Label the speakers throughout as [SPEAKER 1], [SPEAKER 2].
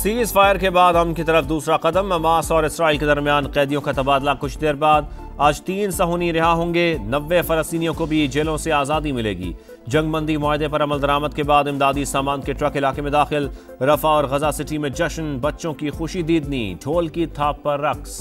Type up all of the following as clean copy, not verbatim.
[SPEAKER 1] Cease fire के बाद अमन की तरफ दूसरा कदम। हमास और इसराइल के दरमियान कैदियों का तबादला कुछ देर बाद। आज 3 सहूनी रिहा होंगे। 90 फलस्तीनियों को भी जेलों से आज़ादी मिलेगी। जंगबंदी मुआहदे पर अमल दरामद के बाद इमदादी सामान के ट्रक इलाके में दाखिल। रफा और गजा सिटी में जश्न, बच्चों की खुशी दीदनी, ढोल की थाप पर रक्स।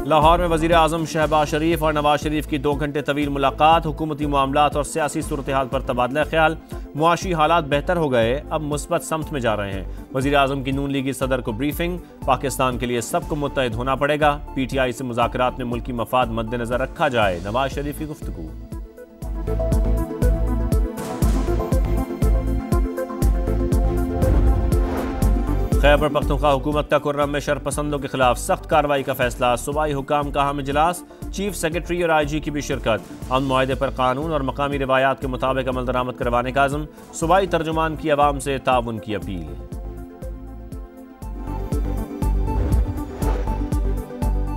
[SPEAKER 1] लाहौर में वजीर आजम शहबाज शरीफ और नवाज शरीफ की 2 घंटे तवील मुलाकात। हुकूमती मामलात और सियासी सूरत हाल पर तबादला ख्याल। मुआशी हालात बेहतर हो गए, अब मुस्बत समत में जा रहे हैं। वजीर आजम की नून लीगी सदर को ब्रीफिंग। पाकिस्तान के लिए सबको मुत्तहिद होना पड़ेगा। PTI से मुज़ाकरात में मुल्की मफाद मद्देनजर रखा जाए, नवाज शरीफ की गुफ्तगू। खैबर पख्तूनख्वा हुकूमत का कुर्रम में शरपसंदों के खिलाफ सख्त कार्रवाई का फैसला। सूबाई हुकाम का अहम इजलास, चीफ सेक्रेटरी और IG की भी शिरकत। अमन मुआहदे पर कानून और मकामी रिवायात के मुताबिक अमल दरामद करवाने का अज़्म। सूबाई तर्जुमान की अवाम से ताउन की अपील।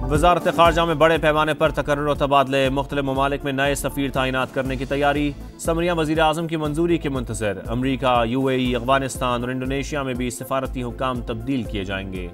[SPEAKER 1] वजारत खारजा में बड़े पैमाने पर तकर्रुर और तबादले। मुख्तलिफ ममालिक में नए सफ़ीर तैनात करने की तैयारी। समरिया वज़ीर आज़म की मंजूरी के मुंतज़िर। अमरीका, UAE, अफगानिस्तान और इंडोनेशिया में भी सफारती हुकाम तब्दील किए जाएंगे।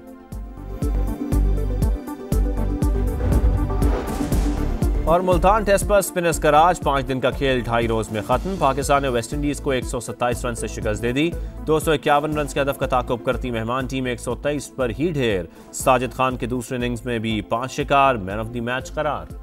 [SPEAKER 1] और मुल्तान टेस्ट पर स्पिनर्स का राज। 5 दिन का खेल 2.5 रोज में खत्म। पाकिस्तान ने वेस्ट इंडीज को 127 रन से शिकस्त दे दी। 251 रन के हदफ का ताक़ुब करती मेहमान टीम 123 पर ही ढेर। साजिद खान के दूसरे इनिंग्स में भी 5 शिकार, मैन ऑफ द मैच करार।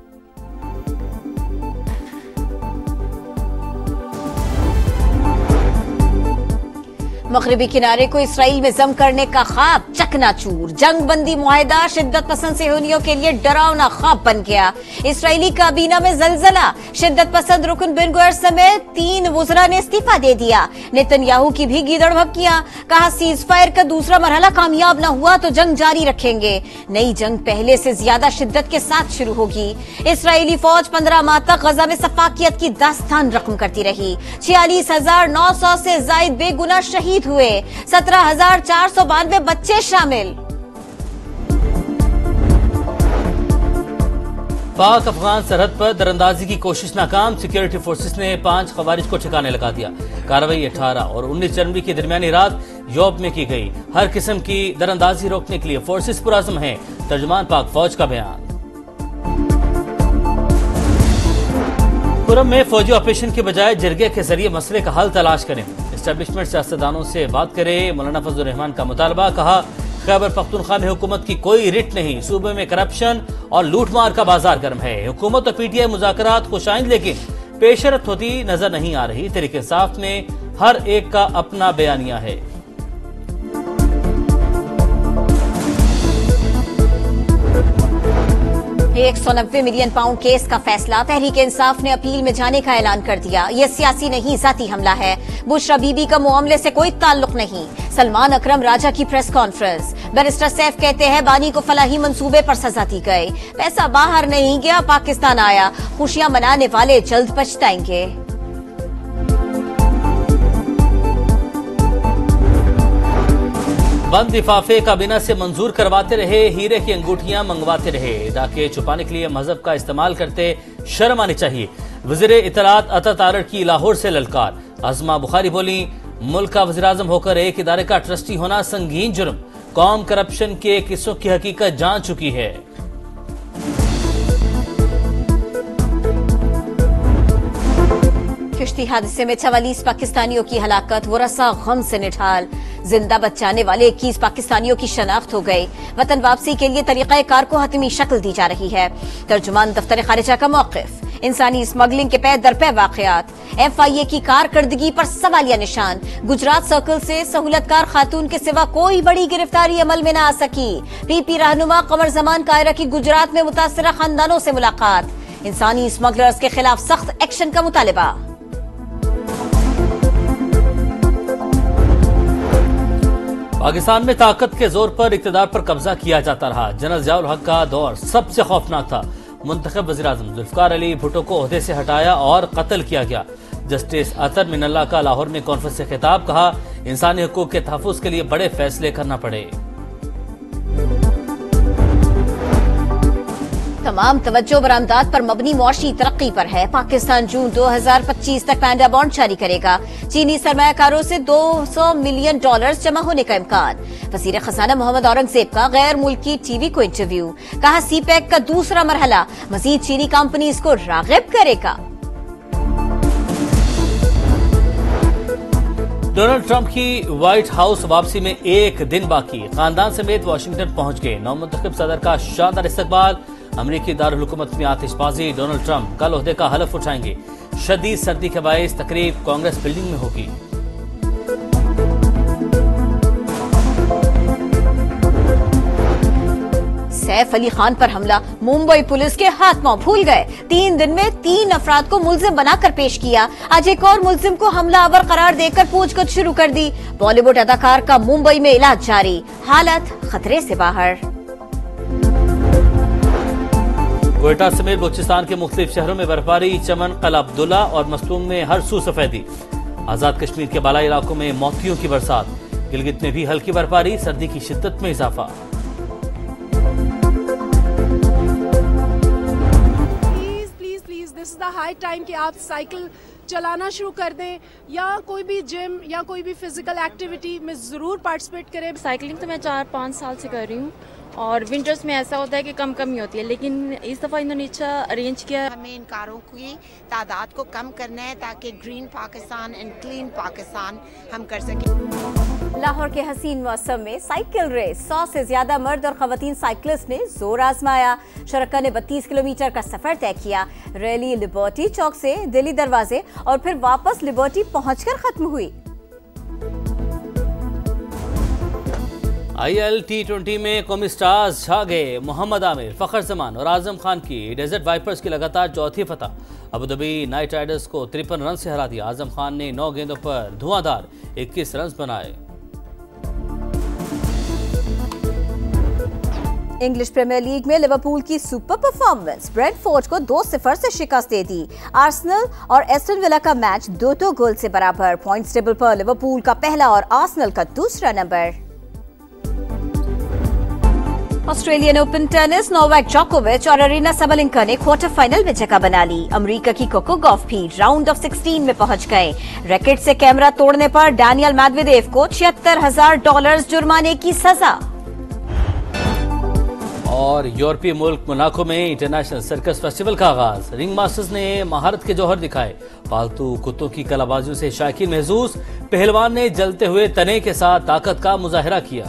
[SPEAKER 2] मगरिबी किनारे को इसराइल में जम करने का ख्वाब चकनाचूर। जंगबंदी मुआहिदा शिद्दत पसंद सेहूनियों के लिए डरावना ख्वाब बन गया। इसराइली काबीना में जलजला। शिद्दत पसंद रुकन बिन गुएर समेत 3 वुज़रा ने इस्तीफा दे दिया। नेतन्याहू की भी गीदड़ भक्कियां। कहा सीज फायर का दूसरा मरहला कामयाब न हुआ तो जंग जारी रखेंगे। नई जंग पहले से ज्यादा शिद्दत के साथ शुरू होगी। इसराइली फौज 15 माह तक गजा में सफाकियत की दास्तान रकम करती रही। 46,900 से जायद बेगुनाह शहीद हुए। 17,492 बच्चे शामिल।
[SPEAKER 3] पाक अफगान सरहद पर दरअंदाजी की कोशिश नाकाम। सिक्योरिटी फोर्सेस ने 5 खवारिज को ठिकाने लगा दिया। कार्रवाई 18 और 19 जनवरी की दरमियानी रात यूरोप में की गई। हर किस्म की दरअंदाजी रोकने के लिए फोर्सेस पुरअज़्म हैं। तर्जुमान पाक फौज का बयान। कुरम में फौजी ऑपरेशन के बजाय जिरगे के जरिए मसले का हल तलाश करें। एस्टेब्लिशमेंट सियासतदानों से बात करें, मौलाना फजलुर रहमान का मुतालबा। कहा खैबर पख्तूनख्वा में हुकूमत की कोई रिट नहीं। सूबे में करप्शन और लूटमार का बाजार गर्म है। हुकूमत और PTI मुज़ाकरात खुशाइंद, लेकिन पेशरत होती नजर नहीं आ रही। तहरीक इंसाफ में हर एक का अपना बयानिया है।
[SPEAKER 2] £190 मिलियन केस का फैसला। तहरीक इंसाफ ने अपील में जाने का ऐलान कर दिया। यह सियासी नहीं, जाती हमला है। बुशरा बीबी का मामले से कोई ताल्लुक नहीं। सलमान अकरम राजा की प्रेस कॉन्फ्रेंस। बैरिस्टर सैफ कहते हैं बानी को फलाही मंसूबे पर सजा दी गई। पैसा बाहर नहीं गया, पाकिस्तान आया। खुशियां मनाने वाले जल्द पछताएंगे।
[SPEAKER 3] बंद लिफाफे काबीना से मंजूर करवाते रहे। हीरे की अंगूठियां मंगवाते रहे। डाके छुपाने के लिए मजहब का इस्तेमाल करते, शर्म आनी चाहिए। वज़ीर इत्तलात अता तारड़ की लाहौर से ललकार। अज़मा बुखारी बोली, मुल्क का वज़ीर आज़म होकर एक इदारे का ट्रस्टी होना संगीन जुर्म। कौम करप्शन के किस्सों की हकीकत जान चुकी है।
[SPEAKER 2] किश्ती हादसे में 44 पाकिस्तानियों की हलाकत। वरसा गम से निठाल। जिंदा बचाने वाले 21 पाकिस्तानियों की शनाख्त हो गई। वतन वापसी के लिए तरीक़ा कार को हतमी शक्ल दी जा रही है। तर्जुमान दफ्तर खारिजा का मौक़िफ़। इंसानी स्मगलिंग के पैर दरपे वाक़यात। FIA की कारकर्दगी पर सवालिया निशान। गुजरात सर्कल से सहूलतकार खातून के सिवा कोई बड़ी गिरफ्तारी अमल में न आ सकी। PP रहनुमा कमर जमान कायरा की गुजरात में मुतासिरा खानदानों से मुलाकात। इंसानी स्मगलर्स के खिलाफ सख्त एक्शन का मुतालबा।
[SPEAKER 3] पाकिस्तान में ताकत के जोर पर इक़्तिदार पर कब्जा किया जाता रहा। जनरल ज़ियाउल हक का दौर सबसे खौफनाक था। मुंतखब वज़ीर आज़म ज़ुल्फ़िकार अली भुट्टो को ओहदे से हटाया और कत्ल किया गया। जस्टिस अतर मिनल्ला का लाहौर में कॉन्फ्रेंस से खिताब। कहा इंसानी हकूक़ के तहफ़्फ़ुज़ के लिए बड़े फैसले करना पड़े।
[SPEAKER 2] तमाम तवज्जो बरामदात पर मबनी मुआशी तरक्की पर है। पाकिस्तान जून 2025 तक पैंडा बॉन्ड जारी करेगा। चीनी सरमायाकारों से $200 मिलियन जमा होने का इम्कान। वजीर खजाना मोहम्मद औरंगजेब का गैर मुल्की टीवी को इंटरव्यू। कहा सीपैक का दूसरा मरहला मजीद चीनी कंपनीज को राग़िब करेगा।
[SPEAKER 3] डोनाल्ड ट्रंप की व्हाइट हाउस वापसी में एक दिन बाकी। खानदान समेत वाशिंगटन पहुंच गए। नवमुंतखब सदर का शानदार इस्तकबाल। अमरीकी दारुल हुकूमत में आतिशबाजी। डोनाल्ड ट्रंप कल ओहदे का हलफ उठाएंगे। शदीद सर्दी के बायस तकरीब कांग्रेस बिल्डिंग में होगी।
[SPEAKER 2] सैफ अली खान पर हमला। मुंबई पुलिस के हाथ पांव फूल गए। 3 दिन में 3 अफराद को मुल्जिम बनाकर पेश किया। आज एक और मुल्जिम को हमलावर करार देकर पूछताछ शुरू कर दी। बॉलीवुड अदाकार का मुंबई में इलाज जारी। हालत खतरे से बाहर।
[SPEAKER 3] क्वेटा समेत बलूचिस्तान के मुख्तलिफ शहरों में बर्फबारी। चमन, कला अब्दुल्ला और मस्तूंग में हर सू सफेदी। आजाद कश्मीर के बालाई इलाकों में मोतियों की बरसात। गिलगित में भी हल्की बर्फबारी। सर्दी की शिद्दत में इजाफा।
[SPEAKER 4] This is the high time कि आप साइकिल चलाना शुरू कर दें या कोई भी जिम या कोई भी फिजिकल एक्टिविटी में ज़रूर पार्टिसिपेट करें।
[SPEAKER 5] साइकिलिंग तो मैं 4-5 साल से कर रही हूँ और विंटर्स में ऐसा होता है कि कम ही होती है, लेकिन इस दफ़ा इन्होंने अच्छा अरेंज किया।
[SPEAKER 6] हमें इन कारों की तादाद को कम करना है ताकि green Pakistan and clean Pakistan हम कर सकें।
[SPEAKER 2] लाहौर के हसीन मौसम में साइकिल रेस। 100 से ज्यादा मर्द और खवातीन साइकिलिस्ट ने जोर आजमाया। शरका ने 32 किलोमीटर का सफर तय किया। रैली लिबर्टी चौक से दिल्ली दरवाजे और फिर वापस लिबर्टी पहुंचकर खत्म हुई।
[SPEAKER 3] IL T20 में कौमी स्टार्स छा गए। मोहम्मद आमिर, फखर जमान और आजम खान की डेजर्ट वाइपर्स की लगातार चौथी फतह। अबूधाबी नाइट राइडर्स को 53 रन से हरा दिया। आजम खान ने 9 गेंदों पर धुआंधार 21 रन बनाए।
[SPEAKER 2] इंग्लिश प्रीमियर लीग में लिवरपूल की सुपर परफॉर्मेंस। ब्रेंटफोर्ड को 2-0 से शिकस्त दे दी। आर्सेनल और एस्टन विला का मैच 2-2 गोल से बराबर। पॉइंट्स टेबल पर लिवरपूल का पहला और आर्सेनल का दूसरा number. Australian open tennis. Novak जोकोविच और अरीना सबलिंका ने क्वार्टर फाइनल में जगह बना ली। अमेरिका की कोको गॉफ भी राउंड ऑफ 16 में पहुंच गए। रैकेट से कैमरा तोड़ने पर डैनियल मेदवेदेव को $76,000 जुर्माने की सजा।
[SPEAKER 3] और यूरोपीय मुल्क मोनाको में इंटरनेशनल सर्कस फेस्टिवल का आगाज। रिंग मास्टर्स ने महारत के जौहर दिखाए। पालतू कुत्तों की कलाबाजियों से शायकीन महजूज। पहलवान ने जलते हुए तने के साथ ताकत का मुजाहिरा किया।